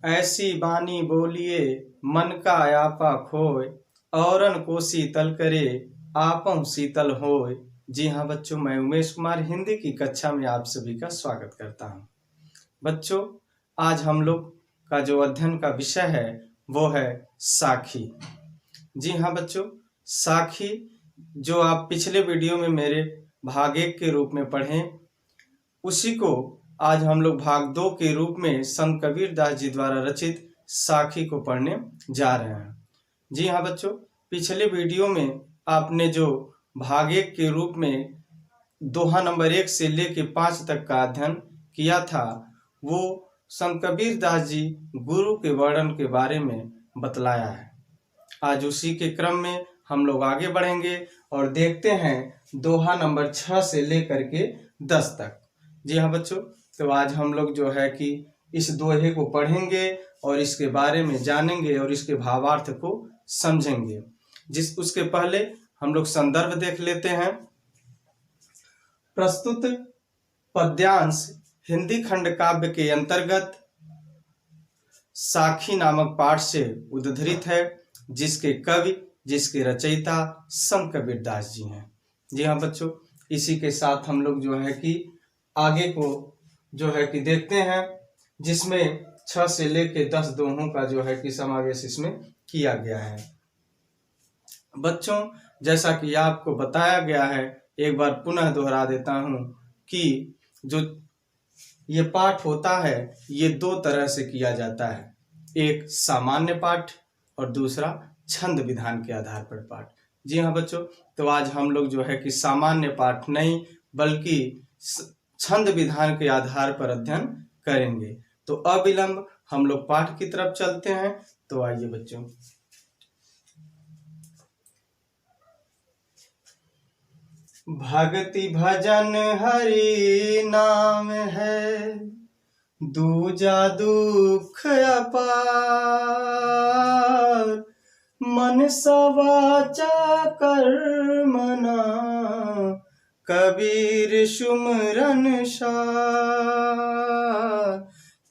ऐसी बानी बोलिए मन का आपा खोए, औरन को शीतल करे आपों शीतल होए। जी हाँ बच्चों, मैं उमेश कुमार हिंदी की कक्षा में आप सभी का स्वागत करता हूँ। बच्चों, आज हम लोग का जो अध्ययन का विषय है वो है साखी। जी हाँ बच्चों, साखी जो आप पिछले वीडियो में मेरे भाग 1 के रूप में पढ़ें, उसी को आज हम लोग भाग 2 के रूप में संत कबीर दास जी द्वारा रचित साखी को पढ़ने जा रहे हैं। जी हाँ बच्चों, पिछले वीडियो में आपने जो भाग 1 के रूप में दोहा नंबर 1 से लेके 5 तक का अध्ययन किया था, वो संत कबीर दास जी गुरु के वर्णन के बारे में बतलाया है। आज उसी के क्रम में हम लोग आगे बढ़ेंगे और देखते हैं दोहा नंबर 6 से लेकर के 10 तक। जी हाँ बच्चों, तो आज हम लोग जो है कि इस दोहे को पढ़ेंगे और इसके बारे में जानेंगे और इसके भावार्थ को समझेंगे। उसके पहले हम लोग संदर्भ देख लेते हैं। प्रस्तुत पद्यांश हिंदी खंड काव्य के अंतर्गत साखी नामक पाठ से उद्धृत है, जिसके कवि, जिसके रचयिता संत कबीर दास जी हैं। जी हाँ बच्चों, इसी के साथ हम लोग जो है कि आगे को जो है कि देखते हैं, जिसमें 6 से लेके 10 दोहों का जो है कि समावेश इसमें किया गया है। बच्चों, जैसा कि आपको बताया गया है, एक बार पुनः दोहरा देता हूं कि जो ये पाठ होता है ये 2 तरह से किया जाता है, एक सामान्य पाठ और दूसरा छंद विधान के आधार पर पाठ। जी हाँ बच्चों, तो आज हम लोग जो है कि सामान्य पाठ नहीं बल्कि छंद विधान के आधार पर अध्ययन करेंगे। तो अविलंब हम लोग पाठ की तरफ चलते हैं। तो आइए बच्चों, भक्ति भजन हरि नाम है, दूजा दुख अपार, मन सवाचा कर्मना, कबीर सुमरन सार,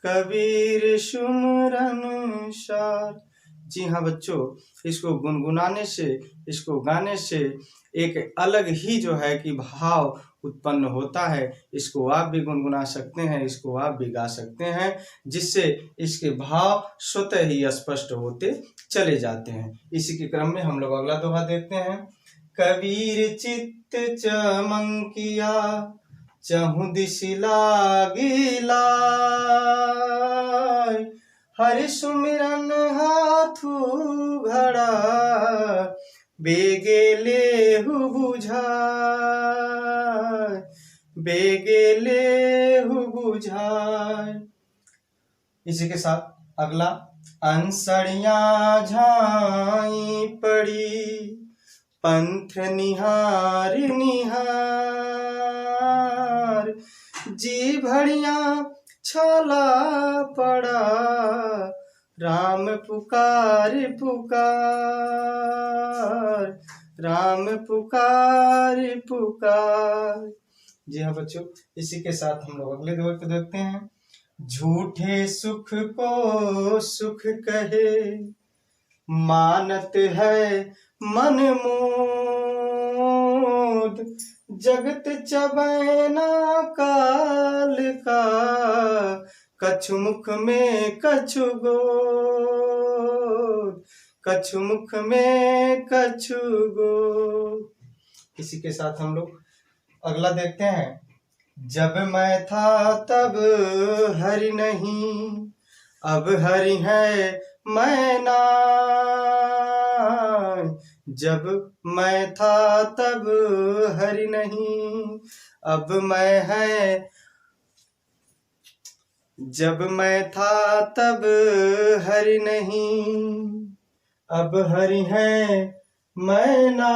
कबीर सुमरन सार। जी हाँ बच्चों, इसको गुनगुनाने से, इसको गाने से एक अलग ही जो है कि भाव उत्पन्न होता है। इसको आप भी गुनगुना सकते हैं, इसको आप भी गा सकते हैं, जिससे इसके भाव स्वतः ही स्पष्ट होते चले जाते हैं। इसी के क्रम में हम लोग अगला दोहा देखते हैं। कबीर चित्त चमंकिया, चहु दिस लागी लाय, हरि सुमिरन हाथू घड़ा, बेगे लेहु बुझाय, बेगे लेहु बुझाय। इसी के साथ अगला, अंसड़ियां झाई पड़ी, पंथ निहार निहार, जी भड़िया छला पड़ा, राम पुकार पुकार, राम पुकार पुकार। जी हाँ बच्चों, इसी के साथ हम लोग अगले दोहे को देखते हैं। झूठे सुख को सुख कहे, मानत है मन मोद, जगत चबैना काल का, कछु मुख में कछु गोद, कछु मुख में कछु गोद। इसी के साथ हम लोग अगला देखते हैं। जब मैं था तब हरि नहीं, अब हरि है मैं नाय, जब मैं था तब हरि नहीं, अब मैं है, जब मैं था तब हरि नहीं, अब हरि है मैं नाय,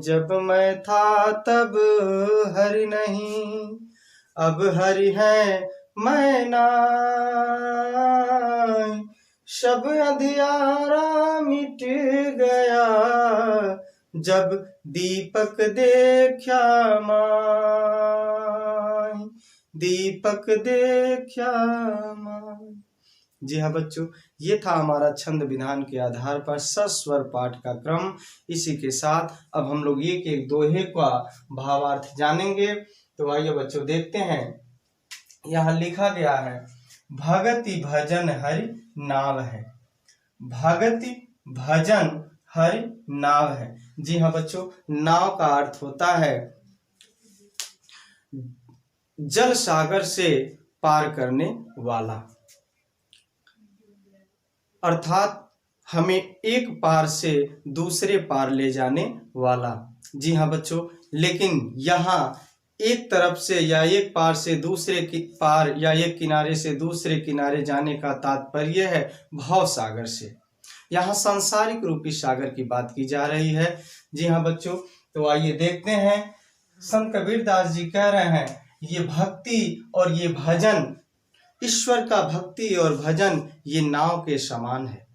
जब मैं था तब हरि नहीं, अब हरि है मैं नाय, सब अंधियारा मिट गया, जब दीपक देखा माय, दीपक देखा मान। जी हाँ बच्चों, ये था हमारा छंद विधान के आधार पर सस्वर पाठ का क्रम। इसी के साथ अब हम लोग एक एक दोहे का भावार्थ जानेंगे। तो आइए बच्चों देखते हैं। यहाँ लिखा गया है, भगति भजन हरि नाव है। भगति भजन हरि नाव है। जी हाँ बच्चों, नाव का अर्थ होता है जल सागर से पार करने वाला, अर्थात हमें एक पार से दूसरे पार ले जाने वाला। जी हाँ बच्चों, लेकिन यहाँ एक तरफ से या एक पार से दूसरे पार या एक किनारे से दूसरे किनारे जाने का तात्पर्य है भव सागर से। यहाँ सांसारिक रूपी सागर की बात की जा रही है। जी हाँ बच्चों, तो आइए देखते हैं। संत कबीरदास जी कह रहे हैं, ये भक्ति और ये भजन, ईश्वर का भक्ति और भजन ये नाव के समान है।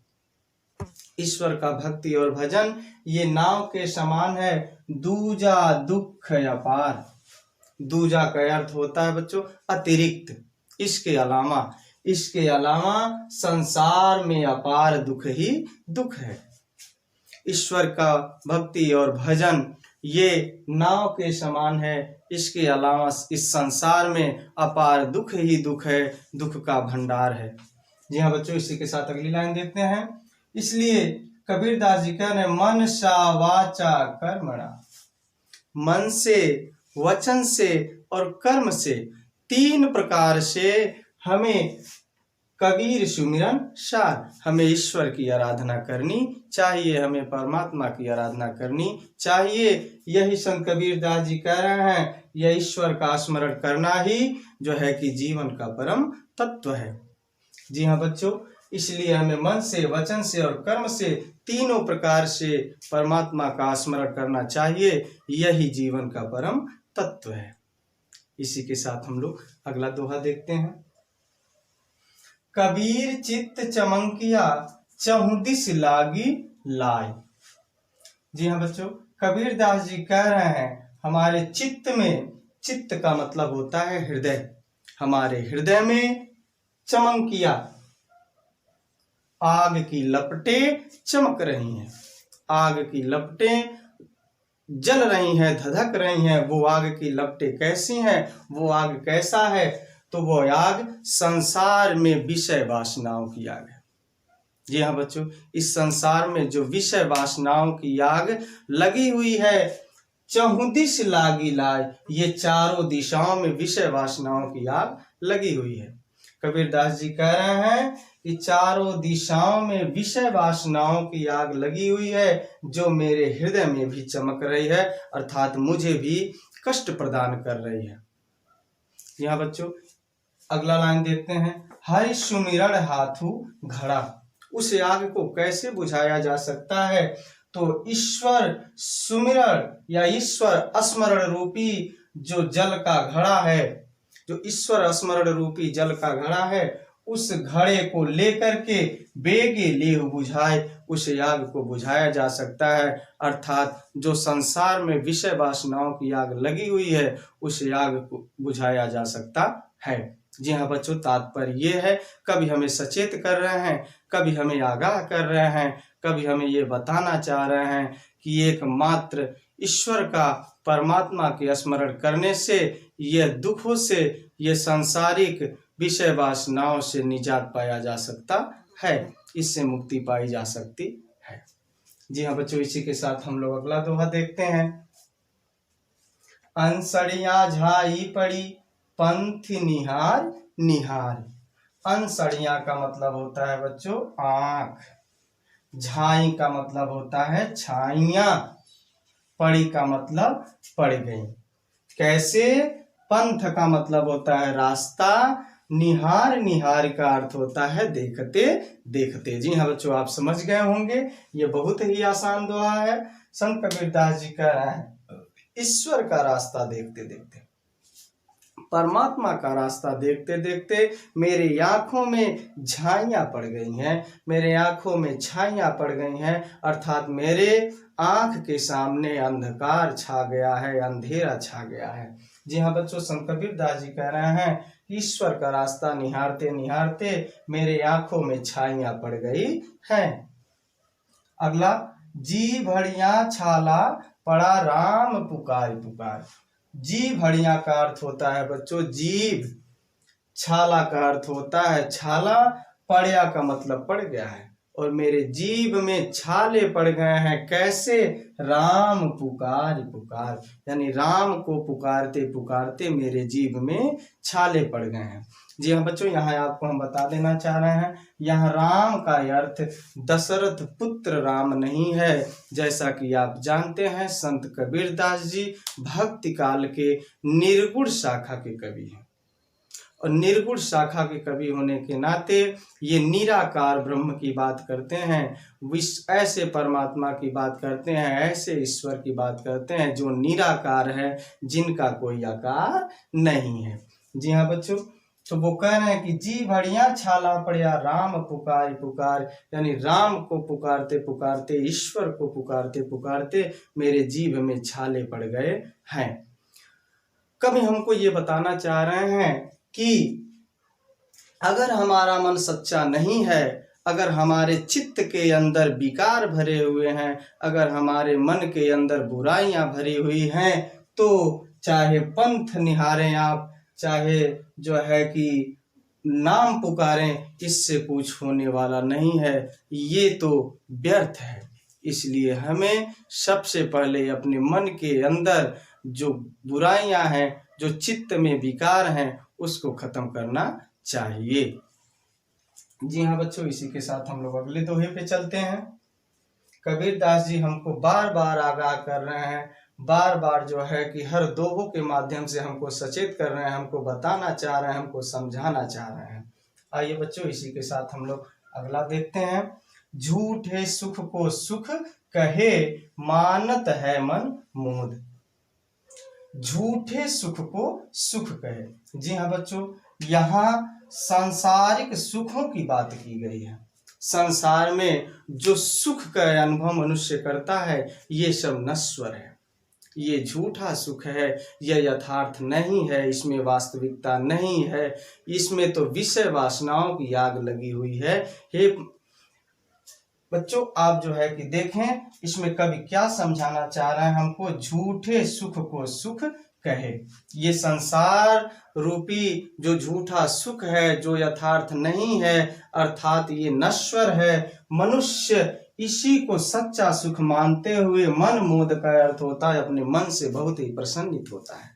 ईश्वर का भक्ति और भजन ये नाव के समान है। दूजा दुख अपार। दूजा का अर्थ होता है बच्चों अतिरिक्त, इसके अलावा संसार में अपार दुख ही दुख है। ईश्वर का भक्ति और भजन ये नाव के समान है, इसके अलावा इस संसार में अपार दुख ही दुख है, दुख का भंडार है। जी हाँ बच्चों, इसी के साथ अगली लाइन देखते हैं। इसलिए कबीरदास जी कह रहे हैं, मन सा वाचा कर्मणा। मन से, वचन से और कर्म से, तीन प्रकार से हमें कबीर सुमिरन सार, हमें ईश्वर की आराधना करनी चाहिए, हमें परमात्मा की आराधना करनी चाहिए। यही संत कबीरदास जी कह रहे हैं, यह ईश्वर का स्मरण करना ही जो है कि जीवन का परम तत्व है। जी हाँ बच्चों, इसलिए हमें मन से, वचन से और कर्म से तीनों प्रकार से परमात्मा का स्मरण करना चाहिए, यही जीवन का परम तत्व है। इसी के साथ हम लोग अगला दोहा देखते हैं। कबीर चित्त चमंकिया चहुदिस लागी लाय। जी हाँ बच्चों, कबीरदास जी कह रहे हैं, हमारे चित्त में, चित्त का मतलब होता है हृदय, हमारे हृदय में चमंकिया, आग की लपटें चमक रही हैं, आग की लपटें जल रही हैं, धधक रही हैं। वो आग की लपटें कैसी हैं, वो आग कैसा है, तो वो आग संसार में विषय वासनाओं की आग है। जी हाँ बच्चों, इस संसार में जो विषय वासनाओं की आग लगी हुई है, चहुदिस लागी लाय, ये चारों दिशाओं में विषय वासनाओं की आग लगी हुई है। कबीरदास जी कह रहे हैं कि चारों दिशाओं में विषय वासनाओं की आग लगी हुई है, जो मेरे हृदय में भी चमक रही है, अर्थात मुझे भी कष्ट प्रदान कर रही है। यहाँ बच्चों अगला लाइन देखते हैं। हरि सुमिरन हाथू घड़ा। उस आग को कैसे बुझाया जा सकता है, तो ईश्वर सुमिरन या ईश्वर स्मरण रूपी जो जल का घड़ा है, जो ईश्वर स्मरण रूपी जल का घड़ा है, उस घड़े को लेकर के बेगे ले बुझाए, उस आग को बुझाया जा सकता है। अर्थात जो संसार में विषय वासनाओं की आग लगी हुई है, उस आग को बुझाया जा सकता है। जी हाँ बच्चों, तात्पर्य ये है, कभी हमें सचेत कर रहे हैं, कभी हमें आगाह कर रहे हैं, कभी हमें ये बताना चाह रहे हैं कि एकमात्र ईश्वर का, परमात्मा के स्मरण करने से यह दुखों से, ये सांसारिक विषय वासनाओं से निजात पाया जा सकता है, इससे मुक्ति पाई जा सकती है। जी हाँ बच्चों, इसी के साथ हम लोग अगला दोहा देखते हैं। अनसड़ियाँ झाई पड़ी पंथ निहार निहार। अनसड़ियाँ का मतलब होता है बच्चों आँख, झाई का मतलब होता है छाइयाँ, पड़ी का मतलब पड़ गई। कैसे? पंथ का मतलब होता है रास्ता, निहार, निहार का अर्थ होता है देखते देखते। जी हाँ बच्चों, आप समझ गए होंगे, ये बहुत ही आसान दोहा है। संत कबीरदास जी कह रहे हैं, ईश्वर का रास्ता देखते देखते, परमात्मा का रास्ता देखते देखते मेरे आंखों में झाइयाँ पड़ गई हैं, मेरे आंखों में छाइयाँ पड़ गई हैं, अर्थात मेरे आंख के सामने अंधकार छा गया है, अंधेरा छा गया है। जी हाँ बच्चों, संत कबीरदास जी कह रहे हैं, ईश्वर का रास्ता निहारते निहारते मेरे आंखों में छाइयां पड़ गई हैं। अगला, जी भड़िया छाला पड़ा राम पुकार पुकार। जी भड़िया का अर्थ होता है बच्चों जीभ, छाला का अर्थ होता है छाला, पड़या का मतलब पड़ गया है, और मेरे जीभ में छाले पड़ गए हैं। कैसे? राम पुकार पुकार, यानी राम को पुकारते पुकारते मेरे जीभ में छाले पड़ गए हैं। जी हाँ बच्चों, यहाँ आपको हम बता देना चाह रहे हैं, यहाँ राम का अर्थ दशरथ पुत्र राम नहीं है। जैसा कि आप जानते हैं, संत कबीरदास जी भक्ति काल के निर्गुण शाखा के कवि हैं, और निर्गुण शाखा के कवि होने के नाते ये निराकार ब्रह्म की बात करते हैं, ऐसे परमात्मा की बात करते हैं, ऐसे ईश्वर की बात करते हैं जो निराकार है, जिनका कोई आकार नहीं है। जी हाँ बच्चों, तो वो कह रहे हैं कि जी भड़िया छाला पड़या राम पुकार पुकार, यानी राम को पुकारते पुकारते, ईश्वर को पुकारते पुकारते मेरे जीभ में छाले पड़ गए हैं। कभी हमको ये बताना चाह रहे हैं कि अगर हमारा मन सच्चा नहीं है, अगर हमारे चित्त के अंदर विकार भरे हुए हैं, अगर हमारे मन के अंदर बुराइयां भरी हुई हैं, तो चाहे पंथ निहारें आप, चाहे जो है कि नाम पुकारें, इससे कुछ होने वाला नहीं है, ये तो व्यर्थ है। इसलिए हमें सबसे पहले अपने मन के अंदर जो बुराइयां हैं, जो चित्त में विकार हैं, उसको खत्म करना चाहिए। जी हाँ बच्चों, इसी के साथ हम लोग अगले दोहे पे चलते हैं। कबीरदास जी हमको बार बार आगाह कर रहे हैं, बार बार जो है कि हर दोहों के माध्यम से हमको सचेत कर रहे हैं, हमको बताना चाह रहे हैं, हमको समझाना चाह रहे हैं। आइए बच्चों, इसी के साथ हम लोग अगला देखते हैं। झूठे सुख को सुख कहे मानत है मन मोद। झूठे सुख को सुख कहे। जी हाँ बच्चों, यहाँ सांसारिक सुखों की बात की गई है। संसार में जो सुख का अनुभव मनुष्य करता है, ये सब नश्वर है, ये झूठा सुख है, यह यथार्थ नहीं है, इसमें वास्तविकता नहीं है, इसमें तो विषय वासनाओं की आग लगी हुई है। हे बच्चों, आप जो है कि देखें, इसमें कवि क्या समझाना चाह रहे हैं हमको। झूठे सुख को सुख कहे, ये संसार रूपी जो झूठा सुख है, जो यथार्थ नहीं है, अर्थात ये नश्वर है, मनुष्य इसी को सच्चा सुख मानते हुए मन मोद का अर्थ होता है, अपने मन से बहुत ही प्रसन्नित होता है।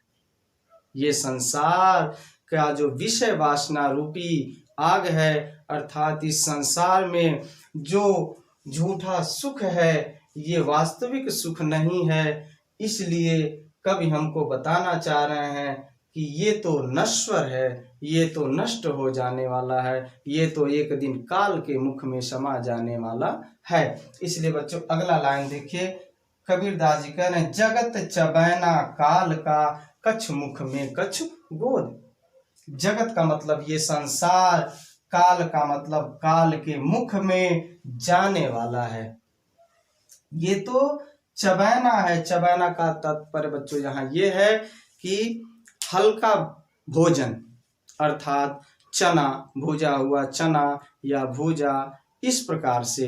ये संसार का जो विषय वासना रूपी आग है, अर्थात इस संसार में जो झूठा सुख है, ये वास्तविक सुख नहीं है। इसलिए कवि हमको बताना चाह रहे हैं कि ये तो नश्वर है, ये तो नष्ट हो जाने वाला है, ये तो एक दिन काल के मुख में समा जाने वाला है। इसलिए बच्चों अगला लाइन देखिए, कबीरदास जी कह रहे हैं, जगत चबैना काल का कछ मुख में कछ गोद। जगत का मतलब ये संसार, काल का मतलब काल के मुख में जाने वाला है। ये तो चबैना है। चबैना का तात्पर्य बच्चों यहाँ ये है कि हल्का भोजन, अर्थात चना, भुजा हुआ चना या भुजा, इस प्रकार से,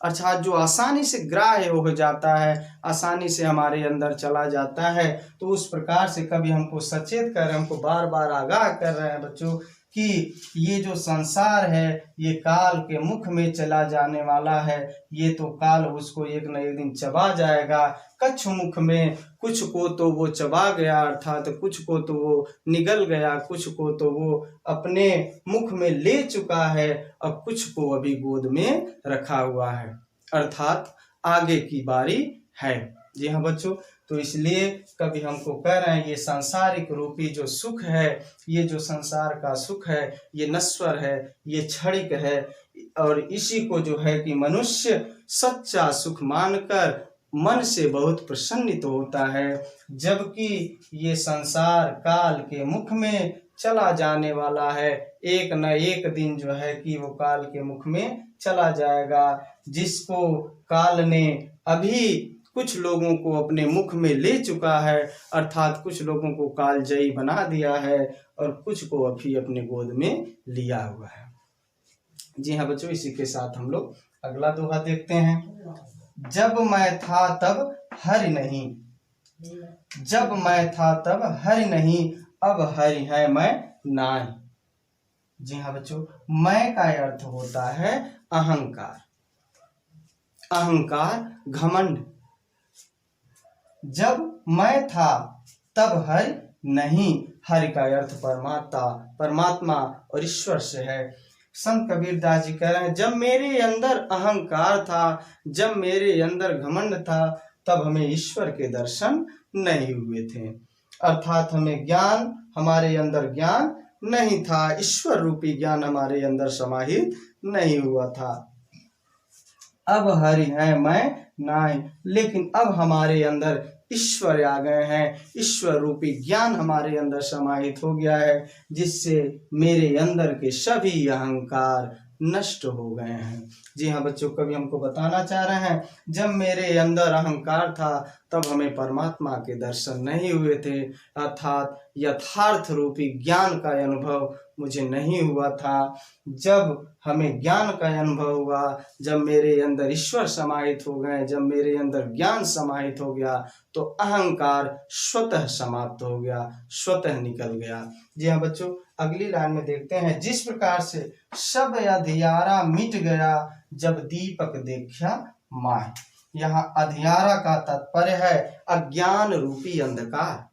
अर्थात जो आसानी से ग्राह्य हो जाता है, आसानी से हमारे अंदर चला जाता है। तो उस प्रकार से कभी हमको सचेत कर रहे हैं, हमको बार बार आगाह कर रहे हैं बच्चों कि ये जो संसार है, ये काल के मुख में चला जाने वाला है, ये तो काल उसको एक न एक दिन चबा जाएगा। कच्छ मुख में, कुछ को तो वो चबा गया, अर्थात कुछ को तो वो निगल गया, कुछ को तो वो अपने मुख में ले चुका है, और कुछ को अभी गोद में रखा हुआ है, अर्थात आगे की बारी है। जी हाँ बच्चों, तो इसलिए कभी हमको कह रहे हैं, ये सांसारिक रूपी जो सुख है, ये जो संसार का सुख है, ये नश्वर है, ये क्षणिक है, और इसी को जो है कि मनुष्य सच्चा सुख मानकर मन से बहुत प्रसन्नित होता है, जबकि ये संसार काल के मुख में चला जाने वाला है। एक न एक दिन जो है कि वो काल के मुख में चला जाएगा, जिसको काल ने अभी कुछ लोगों को अपने मुख में ले चुका है, अर्थात कुछ लोगों को कालजयी बना दिया है और कुछ को अभी अपने गोद में लिया हुआ है। जी हाँ बच्चों, इसी के साथ हम लोग अगला दोहा देखते हैं। जब मैं था तब हरि नहीं, जब मैं था तब हरि नहीं, अब हरि है मैं नाई। जी हाँ बच्चों, मैं का अर्थ होता है अहंकार, अहंकार, घमंड। जब मैं था तब हरि नहीं, हरि का अर्थ परमात्मा, परमात्मा और ईश्वर से है। संत कबीरदास जी कह रहे हैं, जब मेरे अंदर अहंकार था, जब मेरे अंदर घमंड था, तब हमें ईश्वर के दर्शन नहीं हुए थे। अर्थात हमें ज्ञान, हमारे अंदर ज्ञान नहीं था, ईश्वर रूपी ज्ञान हमारे अंदर समाहित नहीं हुआ था। अब हरि है मैं नाई, लेकिन अब हमारे अंदर ईश्वर आ गए हैं, ईश्वर रूपी ज्ञान हमारे अंदर समाहित हो गया है, जिससे मेरे अंदर के सभी अहंकार नष्ट हो गए हैं। जी हाँ बच्चों, कवि हमको बताना चाह रहे हैं, जब मेरे अंदर अहंकार था तब हमें परमात्मा के दर्शन नहीं हुए थे, अर्थात यथार्थ रूपी ज्ञान का अनुभव मुझे नहीं हुआ था। जब हमें ज्ञान का अनुभव हुआ, जब मेरे अंदर ईश्वर समाहित हो गए, जब मेरे अंदर ज्ञान समाहित हो गया, तो अहंकार स्वतः समाप्त हो गया, स्वतः निकल गया। जी हाँ बच्चों, अगली लाइन में देखते हैं, जिस प्रकार से सब अंधियारा मिट गया, जब दीपक देखा माय। यहाँ अंधियारा का तात्पर्य है अज्ञान रूपी अंधकार,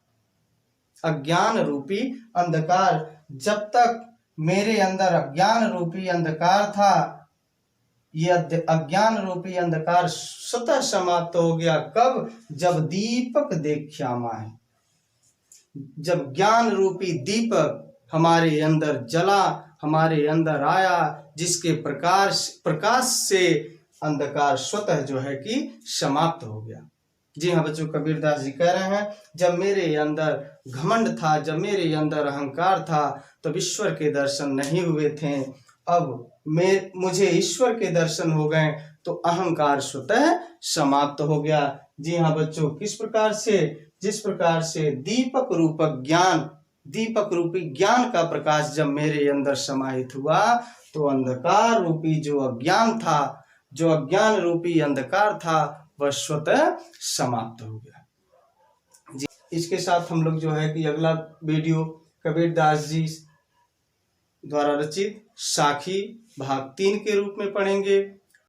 अज्ञान रूपी अंधकार। जब तक मेरे अंदर अज्ञान रूपी अंधकार था, यह अज्ञान रूपी अंधकार स्वतः समाप्त हो गया। कब? जब दीपक देखा माय, जब ज्ञान रूपी दीपक हमारे अंदर जला, हमारे अंदर आया, जिसके प्रकाश से अंधकार स्वतः जो है कि समाप्त हो गया। जी हाँ बच्चों, कबीरदास जी कह रहे हैं, जब मेरे अंदर घमंड था, जब मेरे अंदर अहंकार था, तब ईश्वर के दर्शन नहीं हुए थे। अब मुझे ईश्वर के दर्शन हो गए तो अहंकार स्वतः समाप्त हो गया। जी हाँ बच्चों, किस प्रकार से? जिस प्रकार से दीपक रूपक ज्ञान, दीपक रूपी ज्ञान का प्रकाश जब मेरे अंदर समाहित हुआ, तो अंधकार रूपी जो अज्ञान था, जो अज्ञान रूपी अंधकार था, वह स्वतः समाप्त हो गया। जी, इसके साथ हम लोग जो है कि अगला वीडियो कबीरदास जी द्वारा रचित साखी भाग 3 के रूप में पढ़ेंगे।